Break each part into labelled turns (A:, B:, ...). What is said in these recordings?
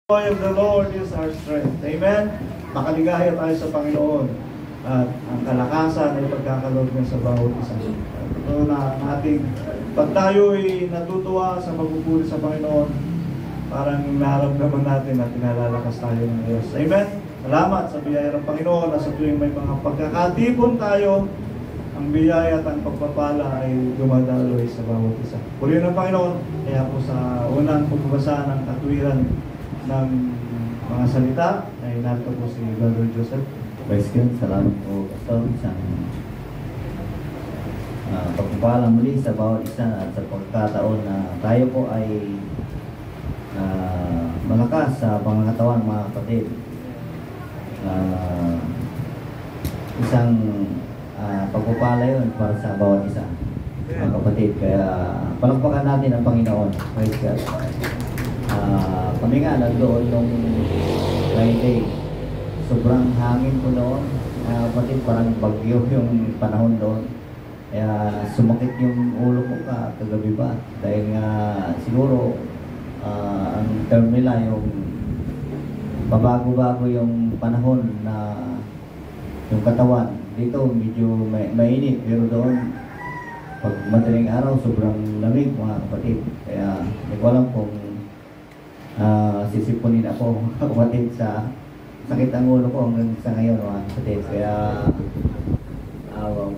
A: Joy of the Lord is our strength. Amen? Makaligaya tayo sa Panginoon. At ang kalakasan ay pagkakalob niya sa bawat isa. Ito na ating, pag tayo'y natutuwa sa pagpupuri sa Panginoon, parang naramdaman natin at pinalalakas tayo ng Diyos. Amen? Salamat sa biyaya ng Panginoon na sa tuwing may mga pagkakatipon tayo, ang biyaya at ang pagpapala ay dumadaloy sa bawat isa. Purihin ng Panginoon, kaya po sa unang pagbabasa ng katwiran ng mga salita ay narito po si Brother Joseph.
B: Praise God, salamat po Pastor sa pagpapala muli sa bawat isa at sa pagkataon na tayo po ay malakas sa pangangatawan mga kapatid. Isang pagpapala yun para sa bawat isa mga kapatid, kaya palakpakan natin ang Panginoon. Praise God. Kami nga nandoon nung Friday, sobrang hangin po noon, kapatid, parang bagyo yung panahon doon, kaya sumakit yung ulo ko kagabi ba, dahil nga siguro ang term nila yung babago-bago yung panahon na yung katawan dito medyo mainit, pero doon pag madaling araw sobrang lamig mga kapatid, kaya hindi ko alam kung sisipunin ako kapatid sa sakit ang ulo ko hanggang sa ngayon mga kapatid, kaya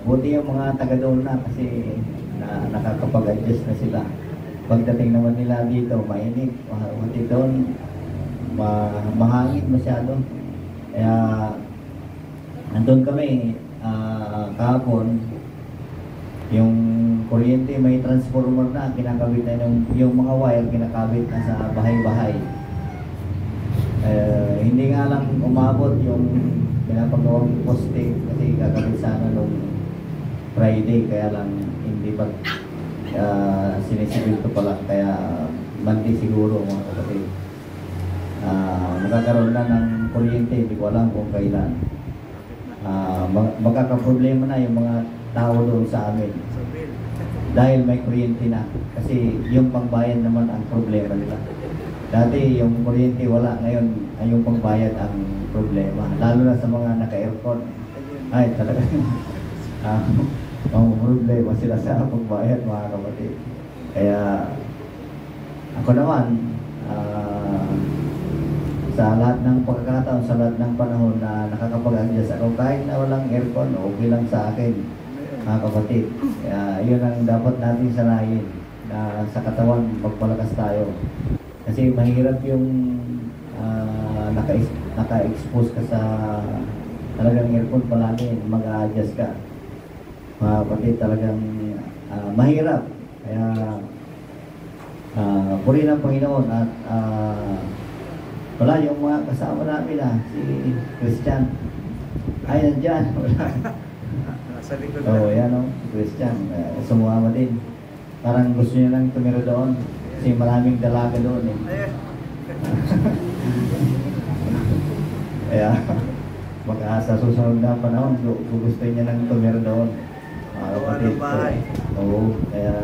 B: buti yung mga taga doon na kasi nakakapag-adjust na sila. Pagdating naman nila dito mainit mga kapatid, doon mahangin masyado, kaya andun kami kahapon. Yung kuryente may transformer na kinakabit na yung mga wire kinakabit na sa bahay-bahay. Hindi nga lang umabot yung pinapagawang poste kasi kakabit sana nung Friday, kaya lang hindi pa sinisibil ko pala, kaya Monday siguro mga kapatid magkakaroon na ng kuryente, hindi ko alam kung kailan. Magkakaproblema na yung mga tao doon sa amin dahil may kuryente na, kasi yung pangbayad naman ang problema nila. Dati yung kuryente wala, ngayon ay yung pangbayad ang problema, lalo na sa mga naka-aircon. Ay talaga mga problema sila sa pangbayad mga kapatid. Kaya ako naman sa lahat ng pagkakataon, sa lahat ng panahon na nakakapag-adjust ako, kahit na walang aircon, okay lang sa akin mga kapatid. Kaya yun ang dapat natin sanayin, na sa katawan magpalakas tayo, kasi mahirap yung naka-expose ka sa talagang aircon palagi, mag-a-adjust ka mga kapatid, talagang mahirap. Kaya purihin ang Panginoon. At wala yung mga kasama namin si Christian ay nandyan, wala. Oh, yan o, Christian, sumama din. Parang gusto niya lang tumira doon kasi maraming dalaga doon Kaya sa susunod na panahon gusto niya lang tumira doon mga kapatid. Oo, kaya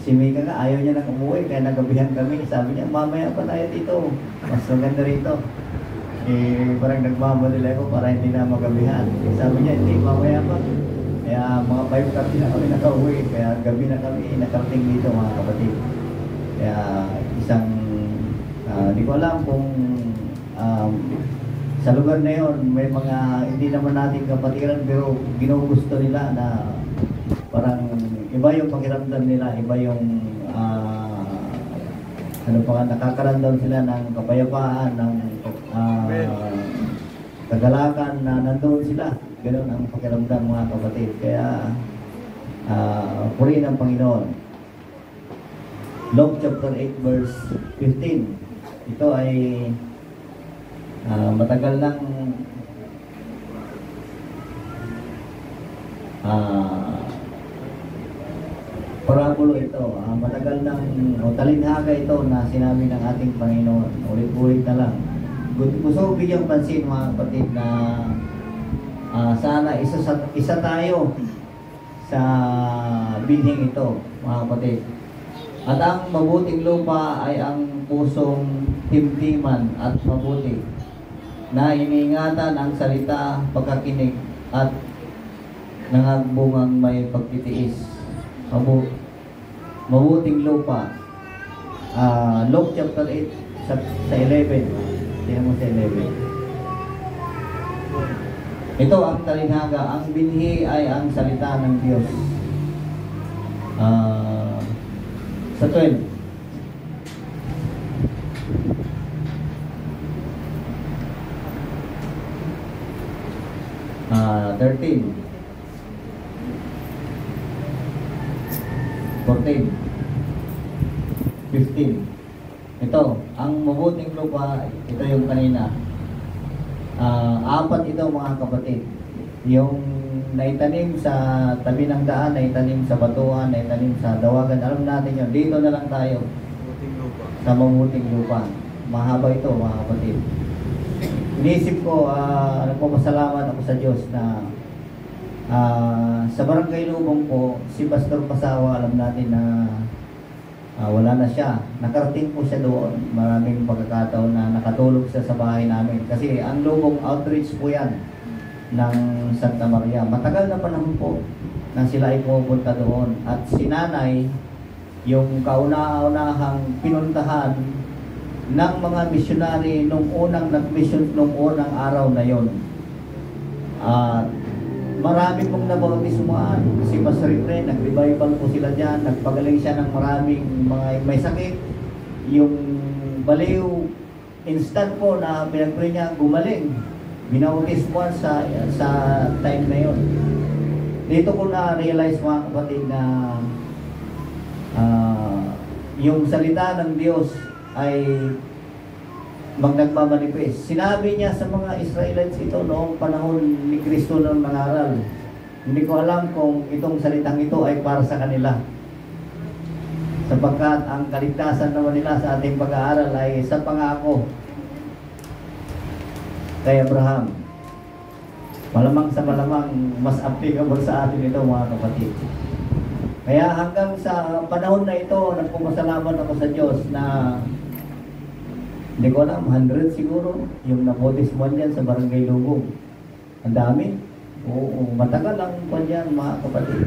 B: si Mika nga ayaw niya nang umuwi, kaya nagabihan kami. Sabi niya, mamaya pa tayo dito, mas maganda rito. Parang nagmamadali ako para hindi na magabihan. Sabi niya, hindi, mamaya pa. Kaya mga 5:30 na kami nakauwi, kaya gabi na kami nakarating dito mga kapatid. Kaya isang di ko alam kung sa lugar na yun may mga hindi naman natin kapatiran, pero ginugusto nila na parang iba yung pakiramdam nila, iba yung nakakaramdam sila ng kapayapaan, ng kagalakan na nandoon sila. Ganun ang pakiramdam mga kapatid. Kaya purihin ang Panginoon. Luke chapter 8 verse 15. Ito ay matagal ng parabulo ito. Matagal ng talinhaga ito na sinabi ng ating Panginoon. Ulit-ulit na lang. Gusto ko bigyang pansin mga kapatid na sana isa tayo sa binhing ito mga kapatid. At ang mabuting lupa ay ang pusong timtiman at mabuti, na iniingatan ang salita, pagkakinig, at nangagbungang may pagtitiis. Mabuting lupa. Luke chapter 8 sa 11. Tingnan mo sa 11. Ito ang talinghaga. Ang binhi ay ang salita ng Diyos. Sa 12. Ah, 13. 14. 15. Ito, ang mabuting lupa, ito yung kanina. Apat ito mga kapatid. Yung naitanim sa tabi ng daan, naitanim sa batuan, naitanim sa dawagan. Alam natin yun. Dito na lang tayo. Sa mabuting lupa. Mahaba ito mga kapatid. Inisip ko, nagpapasalamat ako sa Diyos na sa barangay Lubong po, si Pastor Pasawa, alam natin na wala na siya. Nakarating po siya doon. Maraming pagkakataon na nakatulog siya sa bahay namin. Kasi ang Lubong outreach po yan ng Santa Maria. Matagal na panahon po na sila ay pupunta doon. At si Nanay, yung kauna-unahang pinuntahan ng mga missionary nung unang nag-mission nung unang araw na yon. Marami pong nabautismuhan. Si Pastor Ray, nag-revival po sila dyan. Nagpagaling siya ng maraming mga may sakit. Yung baliw, instant po na pinag-pray niya, gumaling. Binautismuhan sa time na yon. Dito ko na-realize mga kapatid na yung salita ng Diyos ay nagmamanifest. Sinabi niya sa mga Israelites ito noong panahon ni Kristo nang nangaral. Hindi ko alam kung itong salitang ito ay para sa kanila. Sapagkat ang kaligtasan naman nila sa ating pag-aaral ay sa pangako kay Abraham. Malamang sa malamang mas applicable sa atin ito mga kapatid. Kaya hanggang sa panahon na ito, nagpapasalamat ako sa Diyos na hindi ko alam, 100 siguro yung nabautismuhan dyan sa Barangay Lubong. Ang dami. Oo, matagal ang kwan dyan mga kapatid.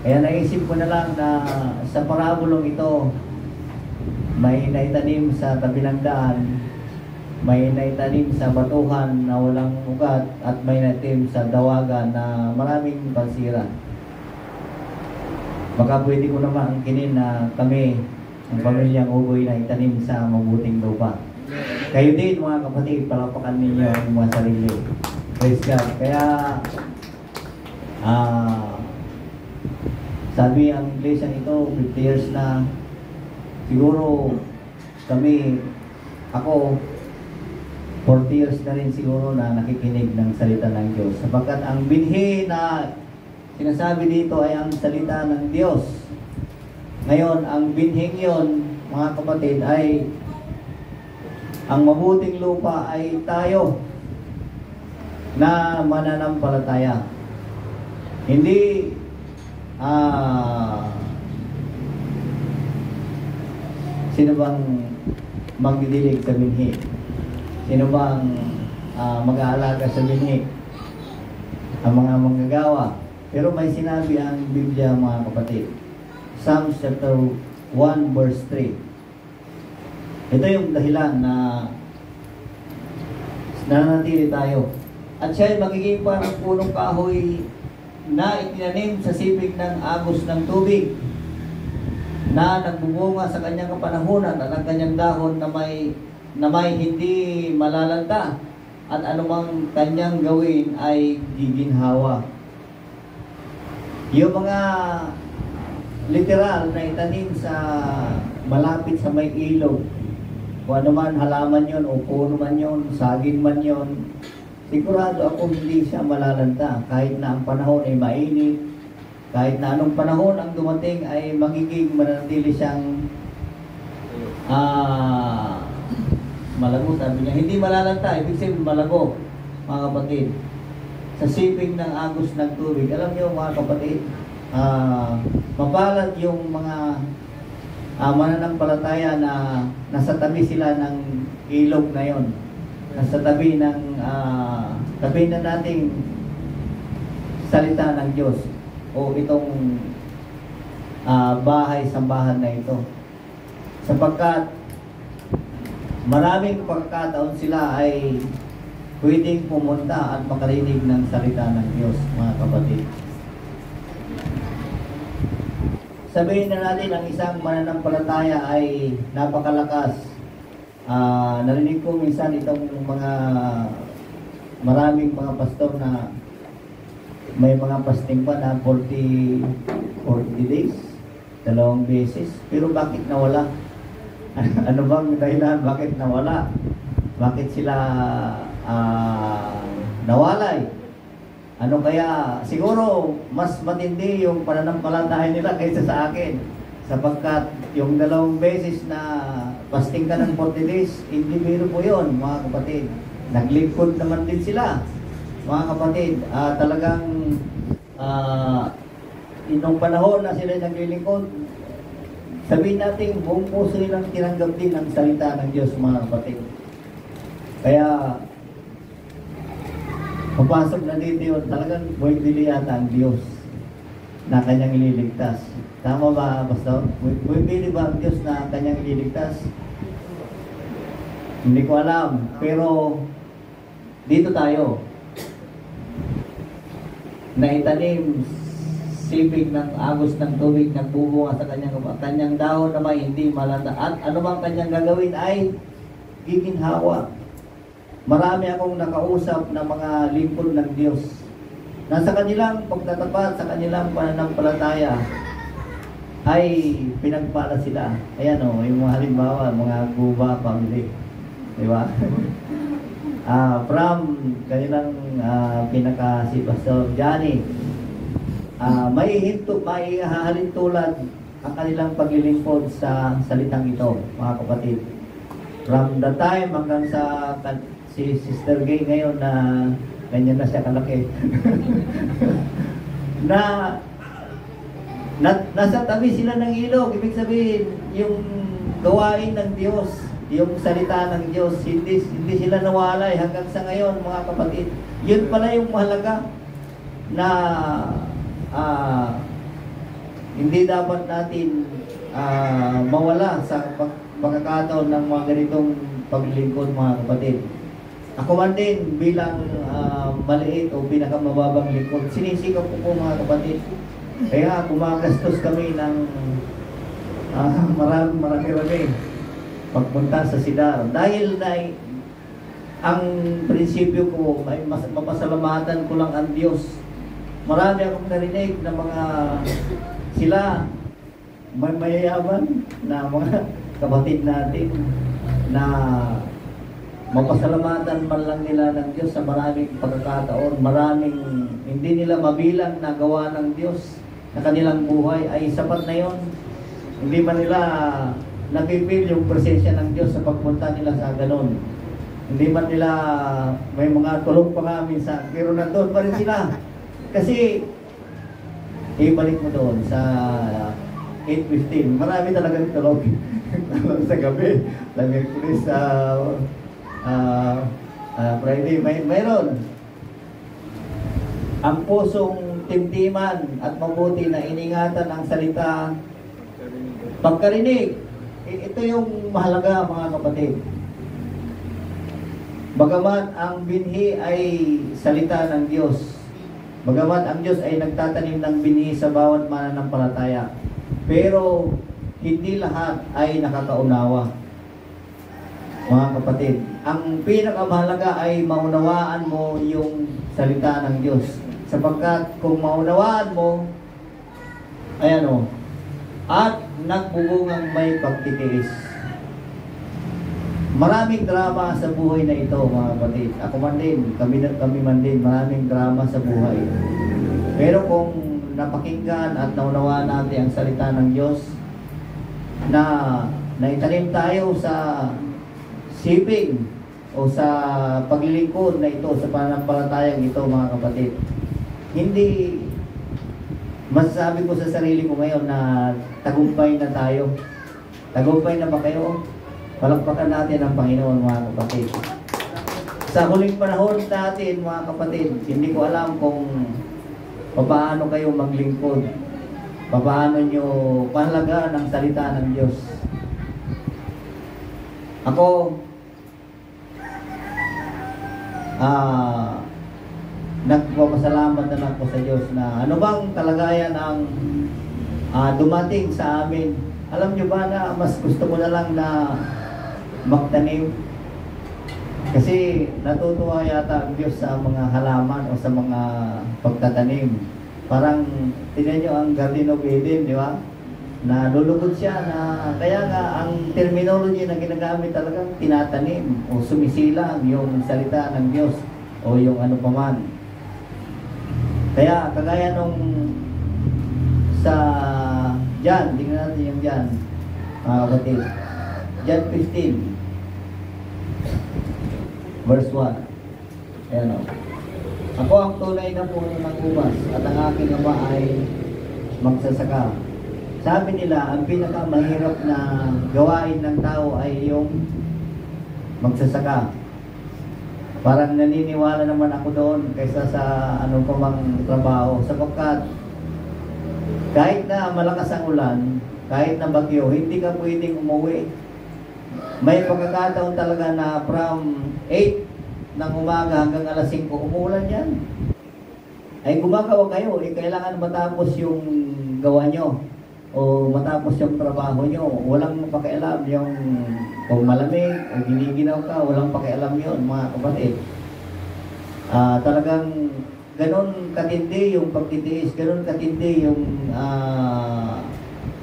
B: Kaya naisip ko na lang na sa parabolong ito, may naitanim sa tabi ng daan, may naitanim sa batuhan na walang ugat, at may naitanim sa dawagan na maraming pansira. Baka pwede ko naman angkinin na kami, ang pamilyang Ugoy, na itanim sa mabuting lupa. Kayo din mga kapatid, palapakan ninyo ang mga sarili. Praise God. Kaya sabi ang iglesia ito, 50 years na. Siguro kami, ako 40 years na rin siguro na nakikinig ng salita ng Diyos. Sapagkat ang binhi na sinasabi dito ay ang salita ng Diyos. Ngayon, ang binhing yon, mga kapatid, ay ang mabuting lupa ay tayo na mananampalataya. Hindi sino bang magdidilig sa binhi? Sino bang mag-aalaga sa binhi? Ang mga manggagawa. Pero may sinabi ang Biblia mga kapatid. Psalms chapter 1 verse 3. Ito yung dahilan na nananatili tayo. At siya ay magiging parang punong kahoy na itinanim sa sibig ng agos ng tubig, na nagbubunga sa kanyang kapanahunan, at ang kanyang dahon na may hindi malalanta, at anumang kanyang gawin ay giginhawa. Yung mga literal na itanim sa malapit sa may ilog, kung ano man halaman yon o puno man yon, saging man yon, sigurado ako hindi siya malalanta. Kahit na ang panahon ay mainit, kahit na anong panahon ang dumating, ay magiging mananatili siyang malago. Sabi niya, hindi malalanta, ibig sabihin malago, mga kapatid. Sa siping ng agos ng tubig. Alam niyo mga kapatid, mapalad yung mga mananampalataya na nasa tabi sila ng ilog na yon. Nasa tabi ng tabi na nating salita ng Diyos o itong bahay-sambahan na ito. Sapagkat maraming pagkakataon sila ay pwedeng pumunta at makarinig ng salita ng Diyos, mga kapatid. Sabihin na natin ang isang mananampalataya ay napakalakas. Narinig ko minsan itong mga maraming mga pastor na may mga fasting pa na 40 days, 2 beses. Pero bakit nawala? Ano bang dahilan? Bakit nawala? Bakit sila nawalay? Ano kaya? Siguro mas matindi yung pananampalataya nila kaysa sa akin. Sapagkat yung 2 beses na fasting ka ng 40 days, hindi biro po yun, mga kapatid. Naglingkod naman din sila, mga kapatid. Talagang inong panahon na sila naglilingkod, sabihin natin buong puso nilang tinanggap din ang salita ng Diyos, mga kapatid. Kaya papasok na dito yun, talagang buwibili yata ang Diyos na kanyang ililigtas. Tama ba, Pastor? Buwibili ba ang Diyos na kanyang ililigtas? Hindi ko alam. Pero dito tayo. Naitanim sipig ng agos ng tubig, nagbubunga sa kanyang dahon na may hindi malata. At ano bang kanyang gagawin ay giginhawa. Marami akong nakausap na mga lingkod ng Diyos. Nasa kanilang pagtatapat, sa kanilang pananampalataya, ay pinagpala sila. Ayan o, yung mga halimbawa, mga Guba family. Diba? From kanilang pinaka si Pastor Johnny, may hahalintulad ang kanilang paglilingkod sa salitang ito, mga kapatid. From the time hanggang sa si Sister Gay ngayon na ganyan na siya kalaki. Nasa tabi sila ng ilog. Ibig sabihin, yung gawain ng Diyos, yung salita ng Diyos, hindi sila nawalay hanggang sa ngayon, mga kapatid. Yun pala yung mahalaga na hindi dapat natin mawala sa pagkakataon ng mga ganitong paglilingkod, mga kapatid. Ako man din bilang maliit o pinakamababang lingkod, sinisikap ko po, mga kapatid. Kaya kumagastos kami ng marami pagpunta sa Sidar. Dahil na ang prinsipyo ko, may mapasalamatan ko lang ang Diyos. Marami akong narinig na mga sila may mayayaman na mga kapatid natin na mapasalamatan man lang nila ng Diyos sa maraming pagkakataon, maraming hindi nila mabilang na gawa ng Diyos na kanilang buhay ay sapat na yon. Hindi man nila napipil yung presensya ng Diyos sa pagpunta nila sa ganon. Hindi man nila may mga tulog pa nga minsan, pero nandun pa rin sila. Kasi ibalik mo doon sa 8:15, marami talagang tulog. Sa gabi, Merkulis, Friday, mayroon. Ang pusong timtiman at mabuti na iningatan ang salita, pagkarinig. Ito yung mahalaga, mga kapatid. Bagamat ang binhi ay salita ng Diyos, bagamat ang Diyos ay nagtatanim ng binhi sa bawat mananampalataya, pero hindi lahat ay nakakaunawa, mga kapatid. Ang pinakamahalaga ay maunawaan mo yung salita ng Diyos. Sapagkat kung maunawaan mo, ayan o, at nagbubungang may pagtitiis. Maraming drama sa buhay na ito, mga kapatid. Ako man din, kami man din, maraming drama sa buhay. Pero kung napakinggan at naunawaan natin ang salita ng Diyos, na naitanim tayo sa siping o sa paglilingkod na ito, sa pananampalatayang ito, mga kapatid, hindi masasabi ko sa sarili ko ngayon na tagumpay na tayo. Tagumpay na ba kayo? Palakpakan natin ang Panginoon, mga kapatid. Sa huling panahon natin, mga kapatid, hindi ko alam kung paano kayo maglingkod, paano nyo pahalagaan ang salita ng Diyos. Ako, nagpapasalamat na lang po sa Diyos na ano bang kalagayan ang dumating sa amin. Alam nyo ba na mas gusto ko na lang na magtanim? Kasi natutuwa yata ang Diyos sa mga halaman o sa mga pagtatanim. Parang, tingnan nyo ang Garden of Eden, di ba? Na lulugod siya na, kaya nga ang terminology na ginagamit talagang tinatanim o sumisilang yung salita ng Diyos o yung ano paman. Kaya, kagaya nung sa John, tingnan natin yung John, mga kapatid. John 15. Verse 1. Ayan o. Ako ang tunay na puno ng ubas at ang aking ama ay magsasaka. Sabi nila, ang pinakamahirap na gawain ng tao ay yung magsasaka. Parang naniniwala naman ako doon kaysa sa ano pa mang trabaho. Sapagkat kahit na malakas ang ulan, kahit na bagyo, hindi ka pwedeng umuwi. May pagkakataon talaga na from 8 ng umaga hanggang alas 5 umulan yan. Ay gumagawa kayo, kailangan matapos yung gawa nyo o matapos yung trabaho nyo. Walang pakialam yung kung malamig o giniginaw ka, walang pakialam yun, mga kapatid. Talagang ganon katindi yung pagtitiis, ganon katindi yung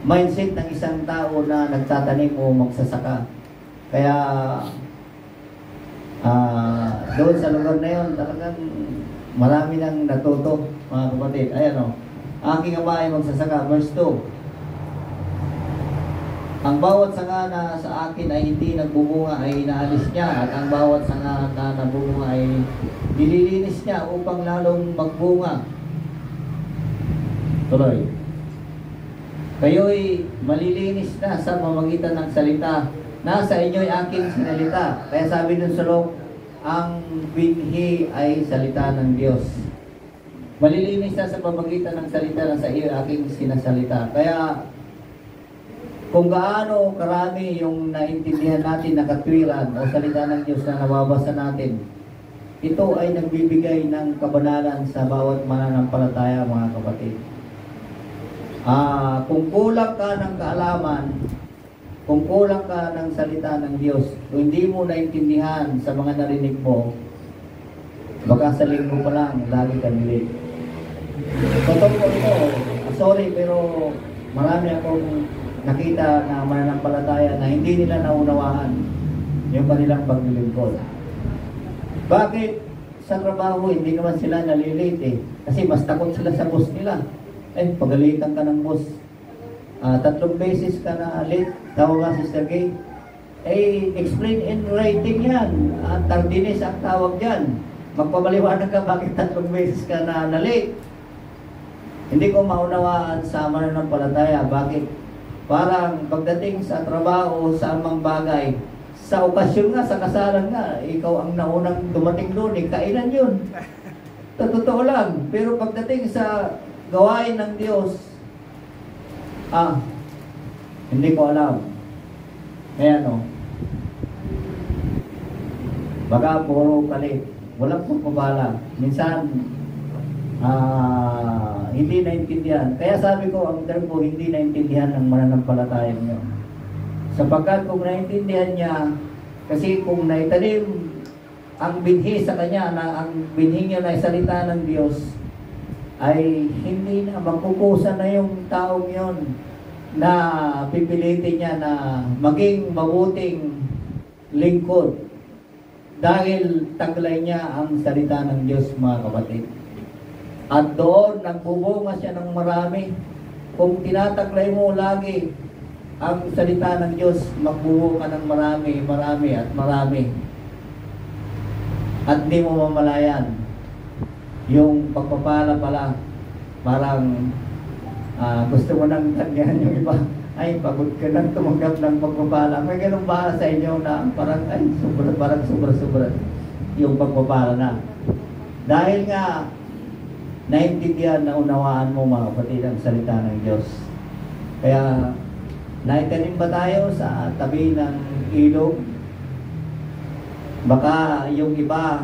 B: mindset ng isang tao na nagtatanim o magsasaka. Kaya doon sa lugar na yun, talagang marami nang natuto, mga kapatid. Ayan o, aking ama ay magsasaka. Verse 2. Ang bawat sanga na sa akin ay hindi nagbubunga ay inaalis niya, at ang bawat sanga na nagbubunga ay nililinis niya upang lalong magbunga. Tuloy. Kayo'y malilinis na sa pamamagitan ng salita. Nasa inyo'y aking sinalita. Kaya sabi nun sa Luke, ang binhi ay salita ng Diyos. Malilinis na sa pamamagitan ng salita na sa iyo aking sinasalita. Kaya kung gaano karami yung naintindihan natin na katwiran o salita ng Diyos na nababasa natin, ito ay nagbibigay ng kabanalan sa bawat mananampalataya, mga kapatid. Kung kulang ka ng kaalaman, kung kulang ka ng salita ng Diyos, kung hindi mo naintindihan sa mga narinig mo, baka sa linggo pa lang, lagi ka nilig. Totoo ko ito, sorry, pero marami akong nakita na mananampalataya na hindi nila naunawaan yung kanilang paglilingkod. Bakit sa trabaho hindi naman sila nalilate eh? Kasi mas takot sila sa boss nila. Pagalitan ka ng boss. 3 beses ka na late, tawag nga Sister Gay. Explain in writing yan. Tardiness ang tawag dyan. Magpabaliwanag ka bakit 3 beses ka na late. Hindi ko maunawaan sa mananampalataya. Bakit? Parang pagdating sa trabaho, sa amang bagay, sa okasyon nga, sa kasalan nga, ikaw ang naunang dumating doon, kailan yun? Totoo lang. Pero pagdating sa gawain ng Diyos, hindi ko alam. Kaya baka puro palit. Walang pagpapala. Minsan, hindi naintindihan. Kaya sabi ko, ang term ko, hindi naintindihan ng mananampalataya niyo. Sapagkat kung naintindihan niya, kasi kung naitanim ang binhi sa kanya, na ang binhi niya na salita ng Diyos, ay hindi na magkukusa na yung taong yon na pipilitin niya na maging mabuting lingkod dahil taglay niya ang salita ng Diyos, mga kapatid. At doon, nagbubunga siya ng marami. Kung tinataglay mo lagi ang salita ng Diyos, magbubunga ng marami, marami at marami. At di mo mamalayan. Yung pagpapala pala, parang gusto mo nang tagyan yung iba. ay pagod ka nang tumanggap ng pagpapala. May ganun ba sa inyo na parang ay parang sobra-sobra yung pagpapala na? Dahil nga naintindihan na unawaan mo mga kapatid ang salita ng Diyos. Kaya naitanim ba tayo sa tabi ng ilog? Baka yung iba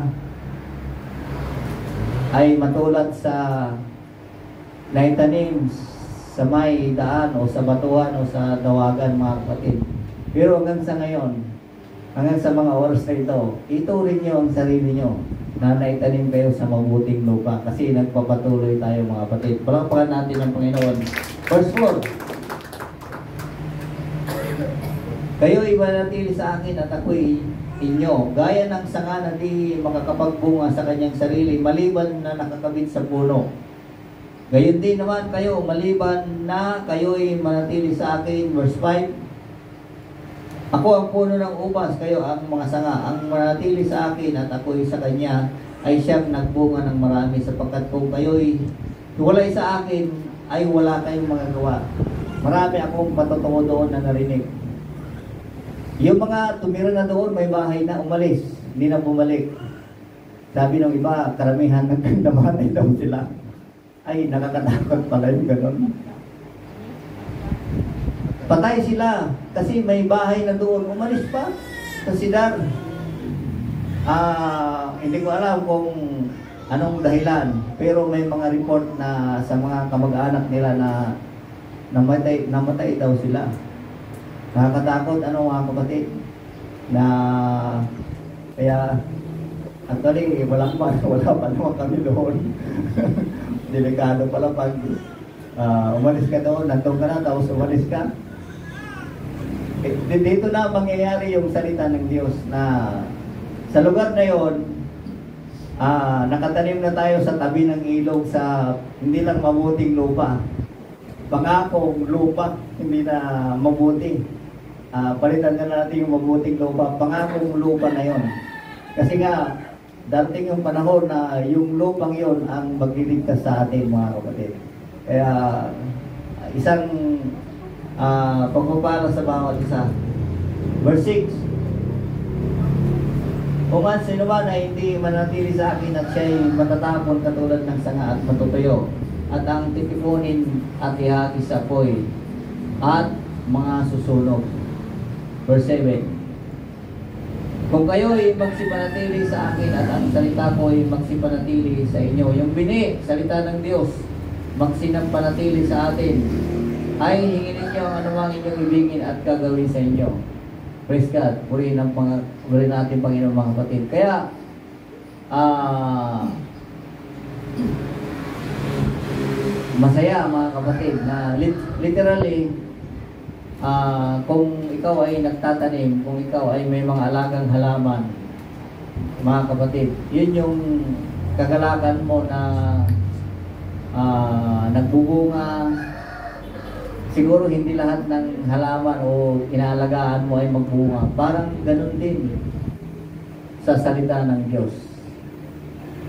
B: ay matulad sa naitanim sa may daan o sa batuan o sa dawagan mga kapatid. Pero hanggang sa ngayon, hanggang sa mga oras na ito rin nyo ang sarili nyo na naitanim kayo sa mabuting lupa kasi nagpapatuloy tayo mga kapatid. Palakpakan natin ang Panginoon. Verse 4. Kayo imanatili sa akin at ako'y inyo, gaya ng sanga na di makakapagbunga sa kanyang sarili, maliban na nakakabit sa puno. Gayon din naman kayo, maliban na kayo'y manatili sa akin. Verse 5. Ako ang puno ng ubas, kayo ang mga sanga. Ang manatili sa akin at ako'y sa kanya, ay siyang nagbunga ng marami, sapagkat kung kayo'y hiwalay sa akin, ay wala kayong magagawa. Marami akong patotoo doon na narinig. Yung mga tumira na doon, may bahay na, umalis, hindi na bumalik. Sabi ng iba, karamihan nagkandamatay daw sila. Ay, nakakatakot pala yung gano'n. Patay sila kasi may bahay na doon. Umalis pa sa Sidar. Hindi ko alam kung anong dahilan. Pero may mga report na sa mga kamag-anak nila na namatay daw sila. Nakakatakot, mga kapatid. Na kaya actually, wala pa naman kami doon. Delikado pala pag umalis ka doon, nandun ka na, tapos umalis ka. Dito na mangyayari yung salita ng Diyos na sa lugar na yon, nakatanim na tayo sa tabi ng ilog sa hindi lang mabuting lupa. Pangakong lupa, hindi na mabuti. Palitan na natin yung mabuting lupa. Pangakong lupa na yon. Kasi nga, dating yung panahon na yung lupang yon ang magliligtas sa atin mga kapatid. Kaya isang pagpapala sa bawat isa. Verse 6. Kung man sino man ay hindi manatili sa akin at siya'y matatapon katulad ng sanga at matutuyo, at ang titipunin at ihati sa apoy at mga susunog. Verse 7. Kung kayo ay magsipanatili sa akin at ang salita ko ay magsipanatili sa inyo, yung bini, salita ng Diyos, magsinampanatili sa atin, ay hingin ninyo ang anumang inyong ibigin at gagawin sa inyo. Praise God. Purihin natin Panginoon mga kapatid. Kaya, masaya mga kapatid na literally, kung ikaw ay nagtatanim, kung ikaw ay may mga alagang halaman, mga kapatid, yun yung kagalakan mo na nagbubunga. Siguro hindi lahat ng halaman o inaalagaan mo ay magbunga. Parang ganun din sa salita ng Diyos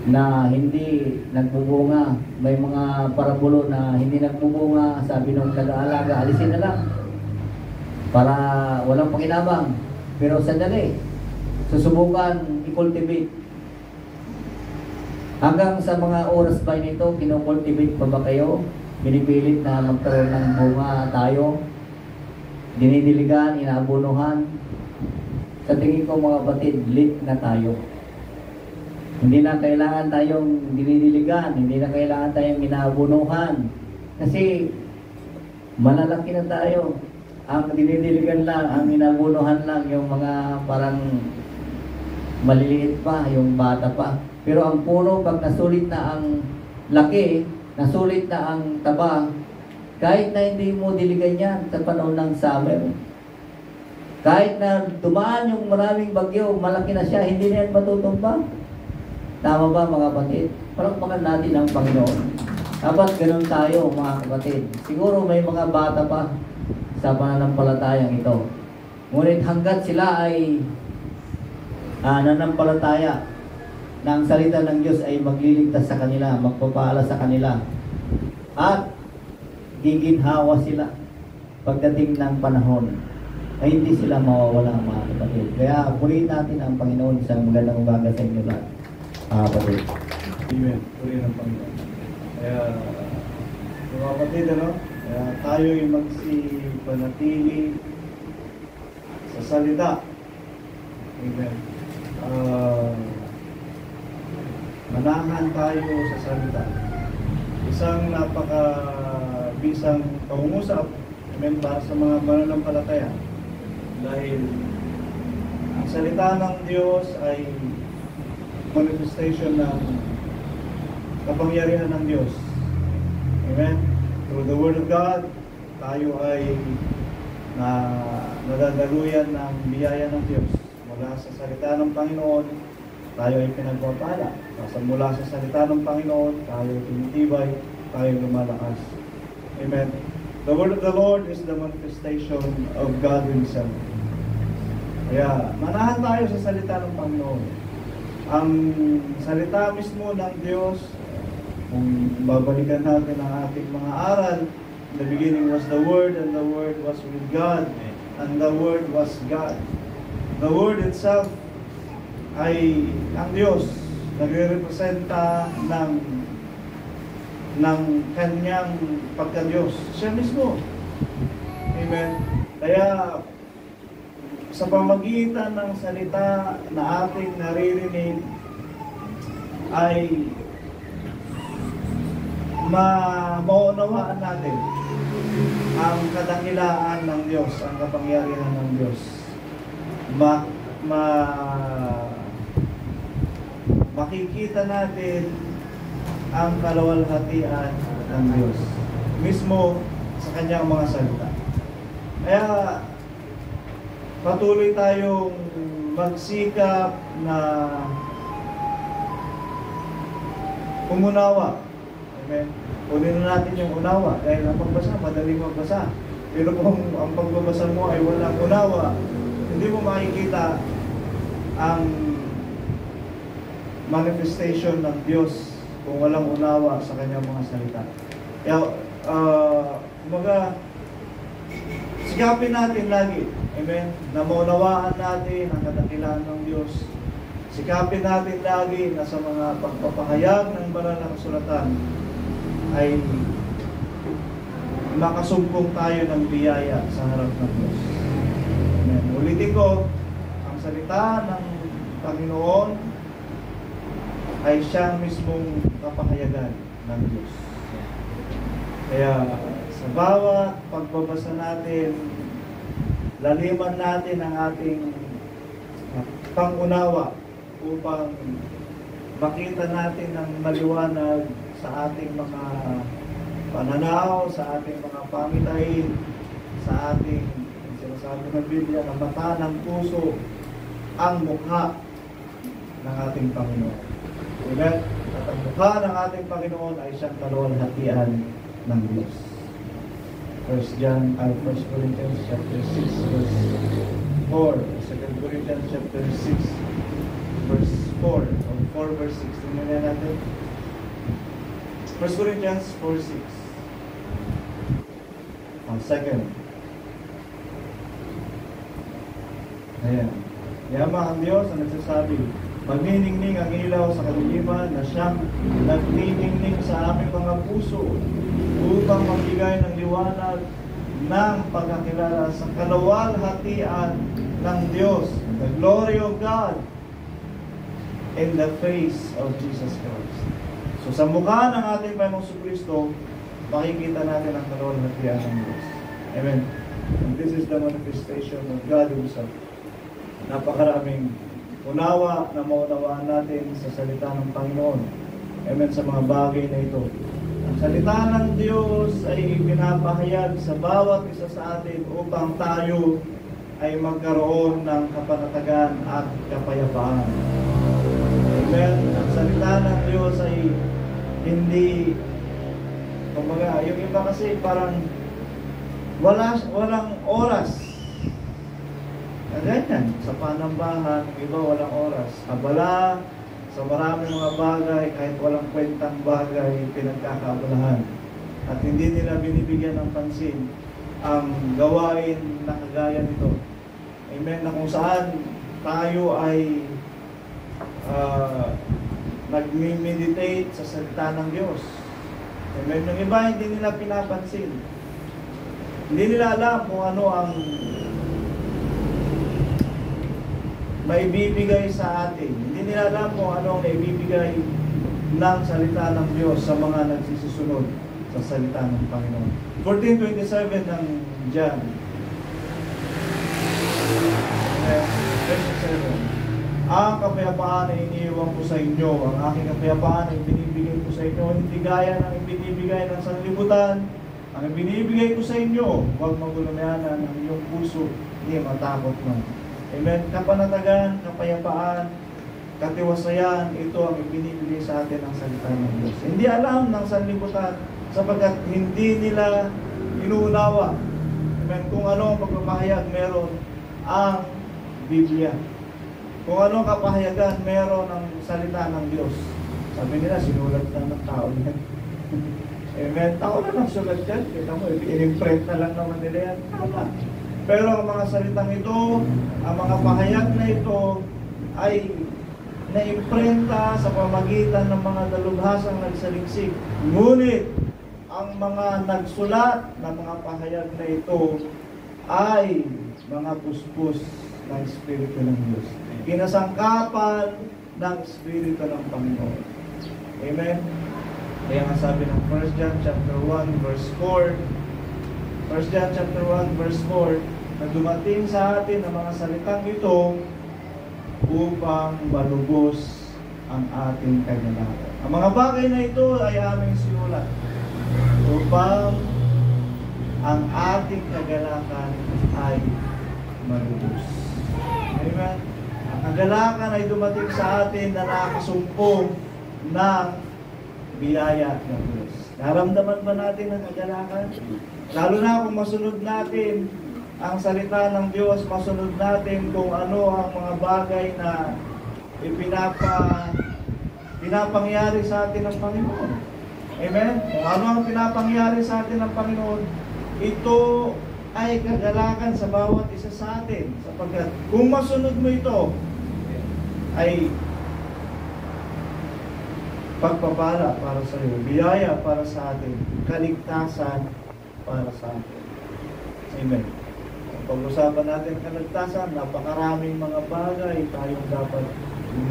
B: na hindi nagbubunga. May mga parabulo na hindi nagbubunga, sabi nung taga-alaga, alisin na lang para walang pakinabang. Pero sandali, susubukan i-cultivate. Hanggang sa mga oras ba nito, kinocultivate pa ba kayo? Binipilit na magkaroon ng bunga tayo? Dinidiligan, inaabunuhan? Sa tingin ko mga kapatid, late na tayo. Hindi na kailangan tayong dinidiligan, hindi na kailangan tayong inaabunuhan. Kasi malalaki na tayo. Ang dinidiligan lang, ang inaabunuhan lang, yung mga parang maliliit pa, yung bata pa. Pero ang puno, pag nasulit na ang laki, nasulit na ang taba, kahit na hindi mo diligan yan sa panahon ng summer, kahit na dumaan yung maraming bagyo, malaki na siya, hindi na yan matutumba. Tama ba mga kapatid? Palakpakan natin ang Panginoon. Dapat ganun tayo mga kapatid. Siguro may mga bata pa sa pananampalatayang ito. Ngunit hanggat sila ay nanampalataya na ang salita ng Diyos ay magliligtas sa kanila, magpapala sa kanila, at giginhawa sila. pagdating ng panahon, ay hindi sila mawawala mga kapatid. Kaya purihin natin ang Panginoon sa magandang umaga sa inyo lahat. Kapatid.
A: Amen. Purihin ang Panginoon. Kaya, mga kapatid, kaya tayo'y magsipanatili sa salita. Amen. Manahan tayo sa salita. Isang napakabisang pangungusap, amen, para sa mga mananampalataya. Dahil ang salita ng Diyos ay manifestation ng kapangyarihan ng Diyos. Amen. Through the Word of God, tayo ay nadadaluyan ng biyaya ng Diyos. Mula sa salita ng Panginoon, tayo ay pinagpapala. Mula sa salita ng Panginoon, tayo ay tumitibay, tayo ay lumalakas. Amen. The Word of the Lord is the manifestation of God Himself. Kaya, manahan tayo sa salita ng Panginoon. Ang salita mismo ng Diyos, kung babalikan natin ang ating mga aral, in the beginning was the Word, and the Word was with God, and the Word was God. The Word itself ay ang Diyos, nagre-representa ng kanyang pagka-Diyos. Siya mismo. Amen. Kaya, sa pamagitan ng salita na ating naririnig, ay maunawaan natin ang kadakilaan ng Diyos, ang kapangyarihan ng Diyos. Makikita natin ang kaluwalhatian ng Diyos mismo sa kanyang mga salita. Kaya patuloy tayong magsikap na umunawa. Amen. Kunin na natin yung unawa dahil ang pagbasa, madaling magbasa. Pero kung ang pagbabasa mo ay walang unawa, hindi mo makikita ang manifestation ng Diyos kung walang unawa sa kanyang mga salita. Kaya, sikapin natin lagi, amen, na maunawaan natin ang kadakilaan ng Diyos. Sikapin natin lagi na sa mga pagpapahayag ng banal na kasulatan ay makasumpong tayo ng biyaya sa harap ng Diyos. Amen. Ulitin ko, ang salita ng Panginoon ay siyang mismong kapahayagan ng Diyos. Kaya sa bawat pagbabasa natin, laliman natin ang ating pangunawa upang makita natin ang maliwanag sa ating mga pananaw, sa ating mga pamitahin, sa ating sinasabi ng Biblia na mata ng puso ang mukha ng ating Panginoon. Amen? At ang mukha ng ating Panginoon ay siyang kaluwalhatian ng Diyos. 1 Corinthians chapter 6 verse 4, 2 Corinthians chapter 6 verse 4 or 4 verse 6. Tingnan natin. 1 Corinthians 4:6. Ang second. Ayan. Yama ang Diyos ang nagsasabi, magniningning ang ilaw sa kadiliman na siyang nagniningning sa aming mga puso upang magbigay ng liwanag ng pagkakilala sa kaluwalhatian ng Diyos, the glory of God in the face of Jesus Christ. So sa mukha ng ating Panginoong Kristo, makikita natin ang kaluwalhatian ng Diyos. Amen. And this is the manifestation of God Himself. Napakaraming unawa na maunawaan natin sa salita ng Panginoon. Amen, sa mga bagay na ito. Ang salita ng Diyos ay pinapahayag sa bawat isa sa atin upang tayo ay magkaroon ng kapanatagan at kapayapaan. Amen. Ang salita ng Diyos ay hindi, kumbaga, yung iba kasi parang walang oras. Ganyan, sa panambahan, iba walang oras. Abala sa maraming mga bagay, kahit walang kwentang bagay, pinagkakabalahan. At hindi nila binibigyan ng pansin ang gawain na kagaya nito. Amen. Na kung saan tayo ay nag-meditate sa salita ng Diyos. Amen. Yung iba hindi nila pinapansin. Hindi nila alam kung ano ang maibibigay sa atin. Hindi nila alam kung ano ang maibibigay ng salita ng Diyos sa mga nagsisisunod sa salita ng Panginoon. 14:27 ng John. Verse 7. Ang kapayapaan ay iniiwan ko sa inyo. Ang aking kapayapaan ay binibigay ko sa inyo. Hindi gaya ng ibinibigay ng sanlibutan. Ang ibinibigay ko sa inyo, huwag magulumayanan ang iyong puso, hindi matakot man. Amen. Kapanatagan, kapayapaan, katiwasayan, ito ang ibinibigay sa atin ng salita ng Diyos. Hindi alam ng sanlibutan sapagkat hindi nila inuunawa. Amen. Kung ano ang pagpapahayag meron ang Biblia. Kung ano kapahayagan meron ang salita ng Diyos. Sabi nila, sinulat na ng tao yan. Amen. Tao na lang sulat yan. Kita mo, in-imprint na lang naman nila yan. Pero ang mga salitang ito, ang mga pahayag na ito, ay na-imprenta sa pamagitan ng mga dalubhasang nagsaliksik. Ngunit, ang mga nagsulat ng mga pahayag na ito ay mga puspos ng Espiritu ng Diyos. Kinasangkapan ng Espiritu ng Panginoon. Amen? Kaya nga sabi ng 1 John chapter 1 verse 4, 1 John chapter 1 verse 4, na dumating sa atin ang mga salitang ito upang malubos ang ating kagalakan. Ang mga bagay na ito ay aming sinulat upang ang ating kagalakan ay malubos. Amen? Ang kagalakan ay dumating sa atin na nakasumpong ng biyaya ng Diyos. Naramdaman ba natin ang kagalakan? Lalo na kung masunod natin ang salita ng Diyos, masunod natin kung ano ang mga bagay na pinapangyari sa atin ng Panginoon. Amen? Kung ano ang pinapangyari sa atin ng Panginoon, ito ay kagalakan sa bawat isa sa atin. Sapagkat kung masunod mo ito, ay pagpapala para sa iyo, biyaya para sa atin, kaligtasan para sa atin. Amen. Pag-usapan natin kaligtasan, napakaraming mga bagay tayong dapat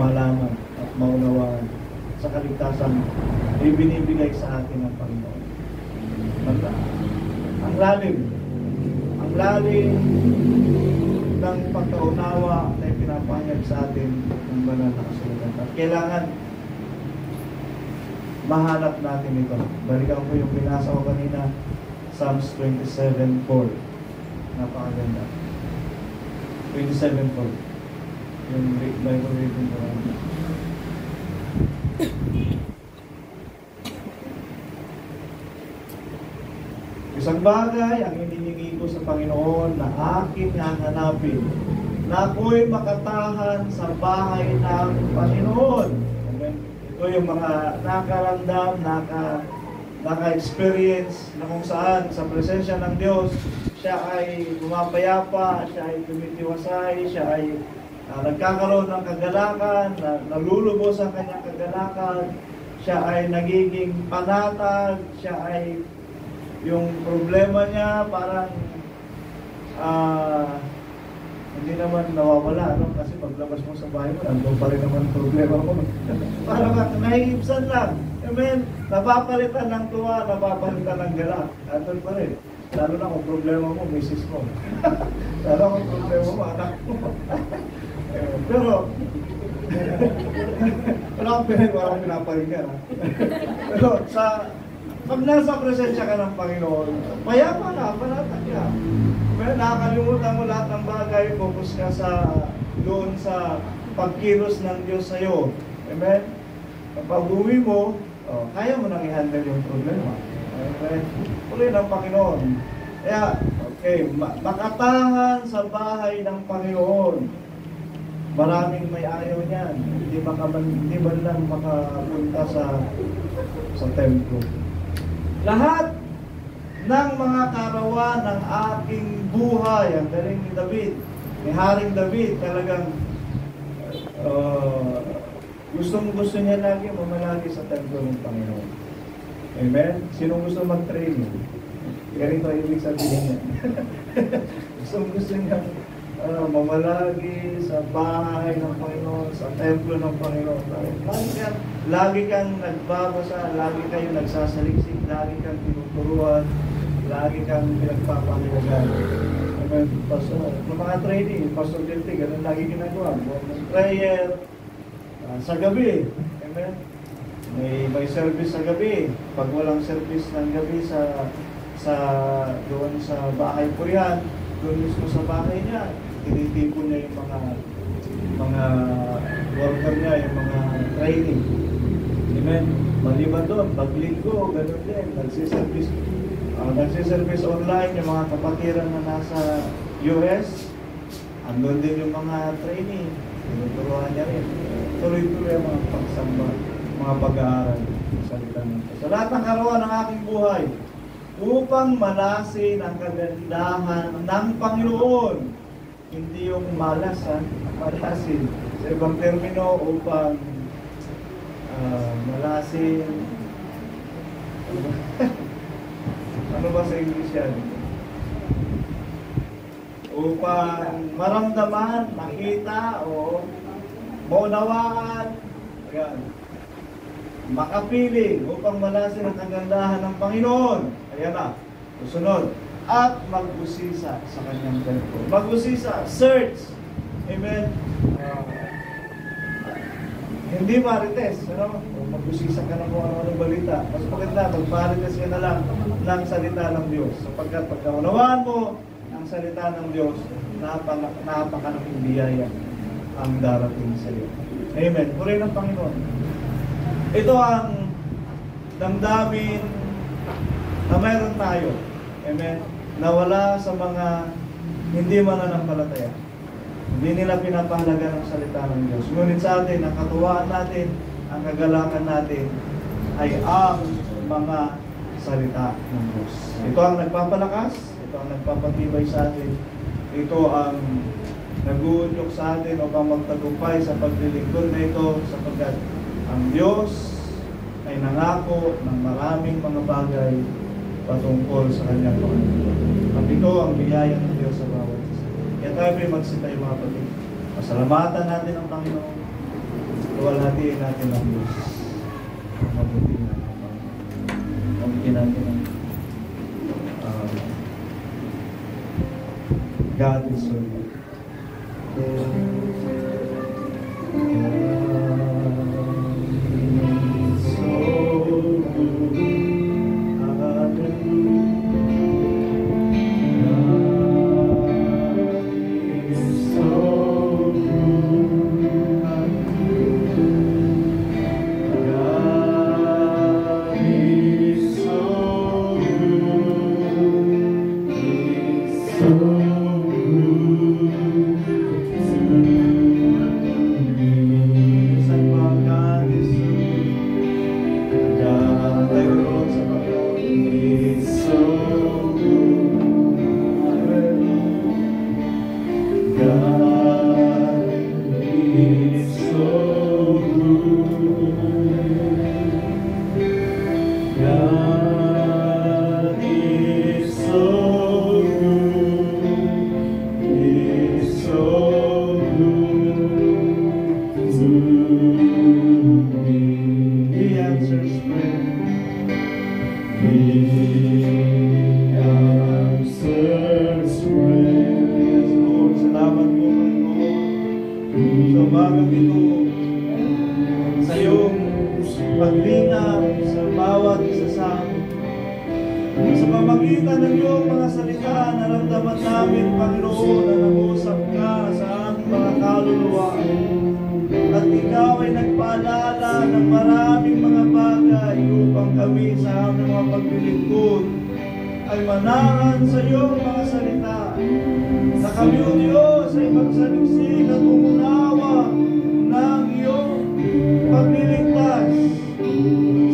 A: malaman at maunawaan sa kaligtasan na ibinibigay sa atin ng Panginoon. Ang lalim ng pagkaunawa na ipinapahayag sa atin ng banal na kasulatan. At kailangan mahanap natin ito. Balikan ko yung binasa ko kanina, Psalms 27:4. Napakaganda. 27:4. Yung Bible reading ko. Isang bagay ang hinihingi ko sa Panginoon na aking hahanapin, na ako'y makatahan sa bahay ng Panginoon. Ito yung mga nakaramdam, naka-experience na kung saan sa presensya ng Diyos, siya ay pumapayapa, siya ay tumitiwasay, siya ay nagkakaroon ng kagalakan, nalulubos ang kanyang kagalakan, siya ay nagiging panatag, siya ay yung problema niya parang hindi naman nawawala, no? Kasi paglabas mo sa bahay mo, nandun pa rin naman problema mo. Parang nahihipsan lang. Amen? Napapalitan ng tuwa, napapalitan ng galak. Nandun pa rin. Lalo na kung problema mo, misis mo. Lalo kung problema mo, anak mo. Pero, wala akong pinapalingan. Pero, pag nasa presensya ka ng Panginoon, payapa ka, panatag ka. Pero nakakalimutan mo lahat ng bagay, focus ka doon sa pagkilos ng Diyos sa'yo. Amen? Kapag uwi mo, kaya mo nang i-handle yung problema. Amen? Uli ng Panginoon. Kaya, okay, makatahan sa bahay ng Panginoon. Maraming may ayaw niyan. Hindi man lang makapunta sa templo. Lahat ng mga karawan ng aking buhay. Ang galing ni David, ni Haring David, talagang gusto niya lagi mamalagi sa templo ng Panginoon. Amen? Sino gusto mag-training? Ganito ang ibig sabihin niya. gusto niya mamalagi sa bahay ng Panginoon, sa templo ng Panginoon. Lagi kang nagbabasa, lagi kayo nagsasaliksik, lagi kang tinuturuan, lagi kang pinagpapahalagan. Amen? Pastor, mga training, Pastor Dirty, ganun lagi ginagawa. Prayer, sa gabi. Amen? May service sa gabi. Pag walang service ng gabi doon sa bahay po yan, doon mismo sa bahay niya, tinitipon niya yung mga worker niya, yung mga training. Amen? Maliban doon, paglinggo, gano'n din, nagsiservice online, yung mga kapatiran na nasa US, andun din yung mga training, tinuturuan niya rin. Tuloy-tuloy ang mga pagsamba, mga pag-aaral sa salita ng Diyos. Sa lahat ng karawan ng aking buhay, upang malasin ang kagandahan ng Panginoon. Hindi yung malas, malasin. Sa ibang termino, upang malasin. Ano ba sa English yan? Upang maramdaman, makita, o maunawaan. Ayan. Makapiling upang malasin ang kagandahan ng Panginoon. Ayan na. Susunod. At mag-usisa sa kanyang templo. Mag-usisa. Search. Amen. Hindi marites. Ano? Mag-usisa ka na kung ano-anong balita. Mas maganda, mag-marites ka na lang ng salita ng Diyos. Sapagkat pagkaunawaan mo ang salita ng Diyos, napakalaking biyaya ang darating sa iyo. Amen. Purihin ang Panginoon. Ito ang damdamin na mayroon tayo. Amen. Nawala sa mga hindi mananampalataya. Hindi nila pinapahalaga ng salita ng Diyos. Ngunit sa atin, ang katuwaan natin, ang kagalakan natin, ay ang mga salita ng Diyos. Ito ang nagpapalakas, ito ang nagpapatibay sa atin, ito ang nag-uudyok sa atin upang magtagumpay sa paglilingkod na ito, sapagkat ang Diyos ay nangako ng maraming mga bagay patungkol sa kanyang Panginoon. At ito ang biyaya ng Diyos sa bawat isa. Kaya tayo may magsitay mga kapatid. Pasalamatan natin ang Panginoon. Luwalhatiin natin ang Diyos. Ang mabuti natin ang Panginoon. Pagkikin natin ang God is so good.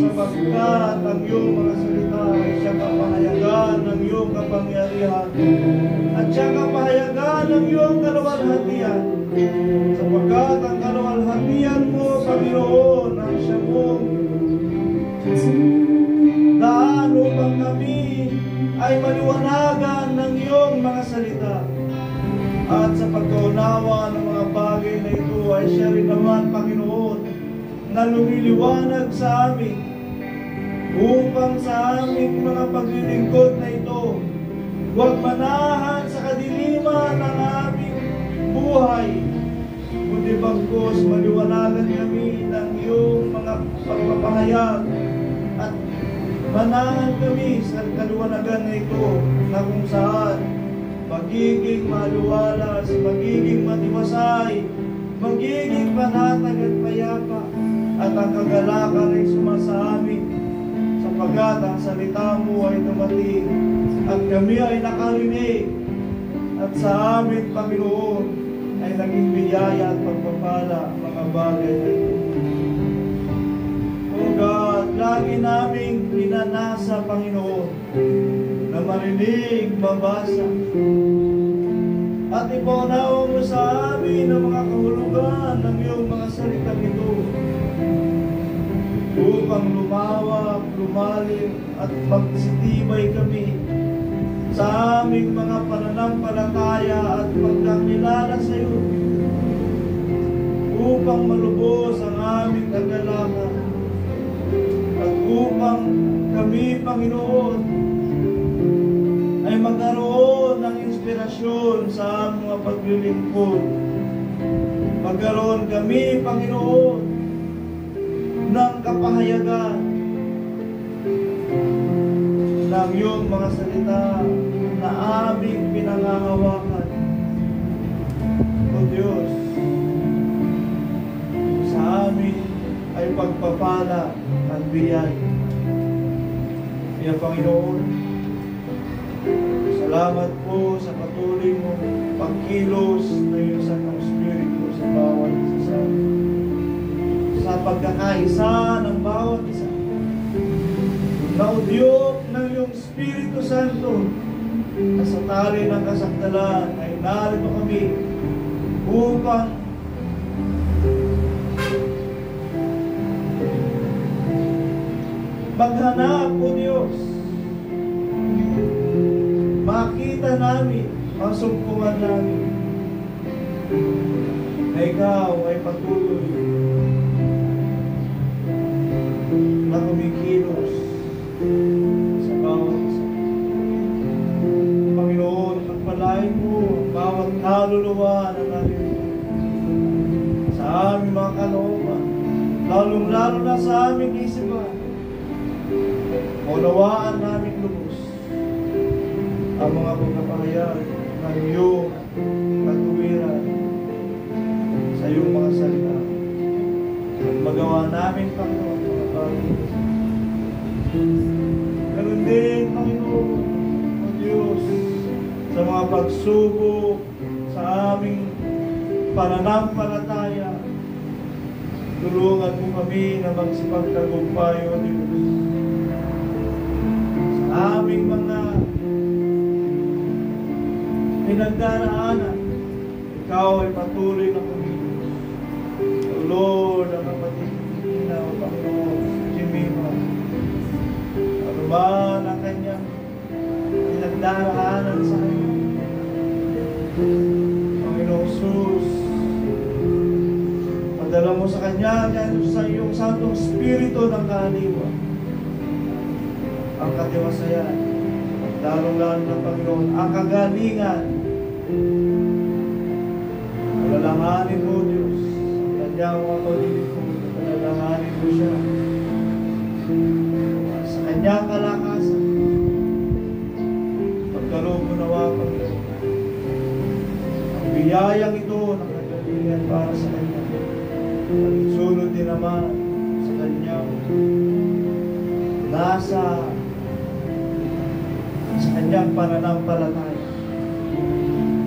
A: Sapagkat ang iyong mga salita ay siyang kapahayagan Panginoon, ang siya mong daan upang kami ay maliwanagan ng iyong mga salita. At sa pagkaunawa ng mga bagay na ito ay siya rin naman, Panginoon, na lumiliwanag sa amin upang sa aming mga paglilingkod na ito huwag manahan sa kadiliman ng aming buhay, kundi bagkus maliwanagan kami ng iyong mga pagpapahayag at manahan kami sa kaliwanagan na ito na kung saan magiging maluwalas, magiging matiwasay, magiging panatag at payapa, at ang kagalakan ay sumasa amin sapagkat ang salita mo ay dumating at kami ay nakarinig, at sa amin, Panginoon, ay naging biyaya at pagpapala mga bagay na ito. O God, lagi naming pinanasa, Panginoon, na marinig, mabasa, at ipaunawa mo sa amin ang mga kahulugan ng iyong mga salitang ito upang lumawak, lumalim at magsitibay kami sa aming mga pananampalataya at pagkakilala sa iyo, upang malubos ang aming kagalakan at upang kami, Panginoon, ay magkaroon ng inspirasyon sa aming mga paglilingkod. Magkaroon kami, Panginoon, ng kapahayagan ng iyong mga salita na aming pinangahawakan. O Diyos, sa amin ay pagpapala at biyay. Kaya, Panginoon, salamat po sa patuloy mong pagkilos ng iyong Santong Espiritu sa bawat isa, sa pagkakaisa ng bawat isa. Naudyok ng iyong Espiritu Santo na sa tali ng kasakdalan ay narito kami upang maghanap, O Diyos, makita namin ang sumpungan namin na ikaw ay patuloy na kumikilos sa bawat isa. Panginoon, pagpalain mo ang bawat kaluluwa na natin sa aming mga kalooban, lalong-lalo na sa aming isipan. Unawaan namin lubos ang mga pagpapahayag ng iyong katuwiran sa iyong mga salita. At magawa namin, Panginoon, mga bagay. Ganun din, Panginoon, o Diyos, sa mga pagsubok sa aming pananampalataya, tulungan mo kami na magsipagtagumpay, o Diyos, sa aming mga pinagdaraanan. Ikaw ay patuloy na kumilos. O Lord, ang kapatid na, o Panginoon, si Jimima, ano ba ang kanyang pinagdaraanan sa iyo? Panginoon Jesus, padala mo sa kanya sa iyong Santong Espiritu ng kaaliwan, ang katiwasayan, at lalong-lalo ng Panginoon, ang kagalingan. Alalahanin mo, Diyos, ang kanyang mga paglilingkod, alalahanin mo siya sa kanyang kalakasan. Pagkaloob mo nawa, Panginoon, ang biyayang ito ng kagalingan para sa kanya, at sunod din naman sa kanyang nasa sa kanyang pananampalataya.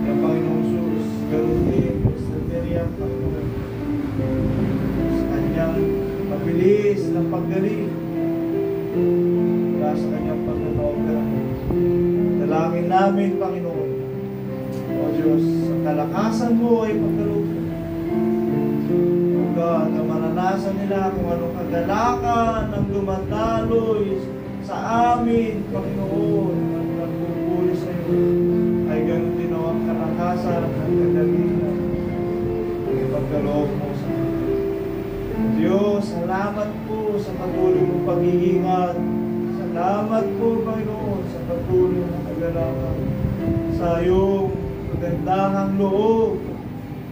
A: Kaya, Panginoon Jesus, ganoon din sa Miriam, Panginoon, sa kanyang mabilis na paggaling mula sa kanyang pagkakaopera. Dalangin namin, Panginoon, O Diyos, sa kalakasan mo ay pagkaloob. O God, na mananas naranasan nila kung anong kagalakan ng dumadaloy sa amin, Panginoon, ang nagpupuli sa iyo, ay ganun din ang kalakasan ng kagalingan ang ipagkaloob mo sa amin. Diyos, salamat po sa patuloy mong pag-iingat. Salamat po, Panginoon, sa patuloy mong kagalakan sa iyong magandahang loob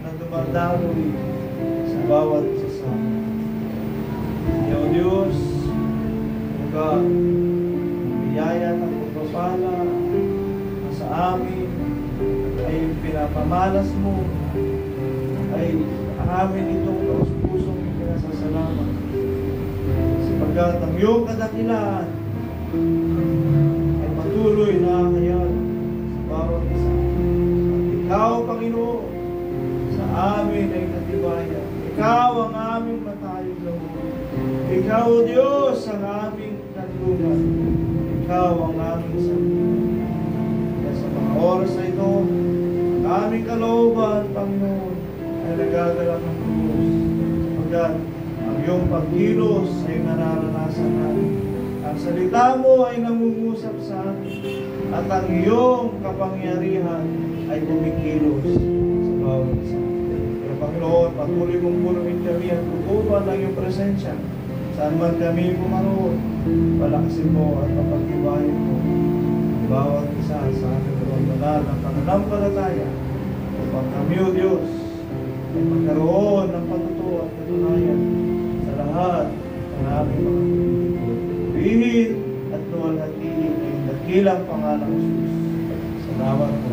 A: na dumadaloy sa bawat isa sa amin. O Diyos, mga biyaya ng pagpapala na sa amin ay pinapamalas mo, ay amin itong taus-pusong pinasasalamat sapagkat ang iyong kadakilaan ay patuloy na hayag sa bawat isa. At ikaw, Panginoon, sa amin ay katibayan. Ikaw ang aming matayog na buhay. Ikaw, O Diyos, ang aming kanlungan. Ikaw ang aming sanlibutan. Kaya sa mga oras na ito, ang aming kalooban, Panginoon, ay nagagalak ng Diyos. Sapagkat ang iyong pagkilos ay nararanasan natin. Ang salita mo ay nangungusap sa atin. At ang iyong kapangyarihan ay kumikilos sa bawat isa. Kaya Panginoon, patuloy mong puluhin kami at tutupan ng iyong presensya. Saan man kami pumaroon, palakasin mo at papagtibayin mo ang bawat isa sa ating banal ng pananampalataya upang kami, O Diyos, ay magkaroon ng patutuo at katunayan sa lahat ng aming mga pagtitipon. Purihin at luwalhatiin ang dakilang pangalang Jesus. Salamat po.